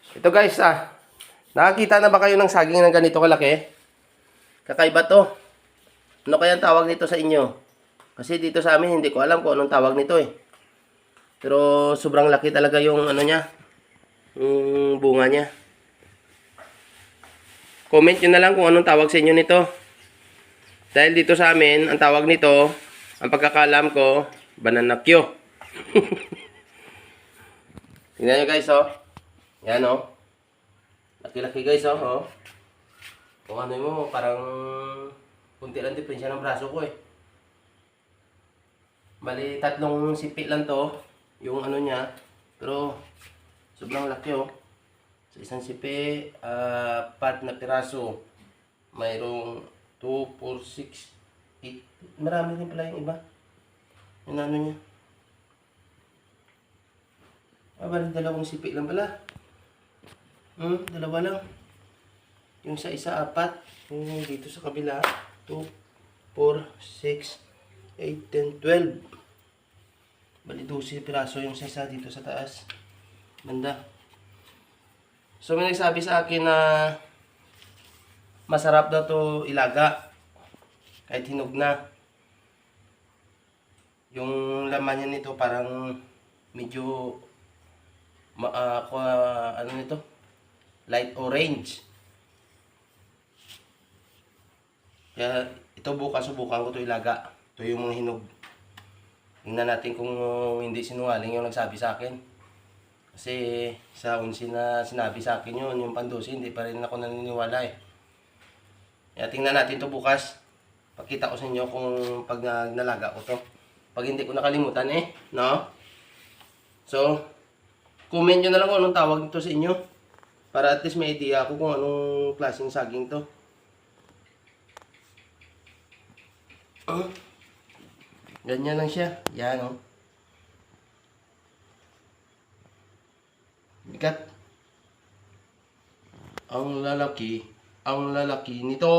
Ito guys, nakakita na ba kayo ng saging ng ganito kalaki? Kakaiba to. Ano kaya ang tawag nito sa inyo? Kasi dito sa amin, hindi ko alam kung anong tawag nito eh. Pero sobrang laki talaga yung ano niya, yung bunga niya. Comment nyo na lang kung anong tawag sa inyo nito. Dahil dito sa amin, ang tawag nito, ang pagkakalam ko, banana Q. Tingnan nyo guys, oh. Yan, oh. Laki-laki guys, oh. Kung ano mo, parang kunti lang diferensya ng braso ko eh. Bali, 3 sipi lang to, yung ano niya. Pero, sobrang laki, oh. Sa isang sipi, 4 na piraso. Mayroong 2, 4, 6, 8. Marami rin pala yung iba. Yung ano niya. Bali, 2 sipi lang pala. Dalawa lang. Yung sa isa, 4. Yung dito sa kabila, 2, 4, 6, 8, 10, 12. Bali, 12 piraso yung sa isa dito sa taas. Banda. So, may nagsabi sa akin na masarap daw to ilaga. Kahit hinog na. Yung laman niya nito parang medyo ano nito? Light orange. Kaya ito bukas subukan ko to ilaga. Ito yung mga hinog. Tingnan natin kung hindi sinungaling yung nagsabi sa akin. Kasi sa 11 na sinabi sa akin yun, yung pandosi, hindi pa rin ako naniniwala eh. Kaya tingnan natin to bukas. Pakita ko sa inyo kung pag nalaga ko to. Pag hindi ko nakalimutan eh, no? So, comment nyo na lang kung anong tawag nito sa inyo. Para at least may idea ako kung anong klaseng saging to. Ganyan lang siya. Yan, oh. Bigat. Ang lalaki nito.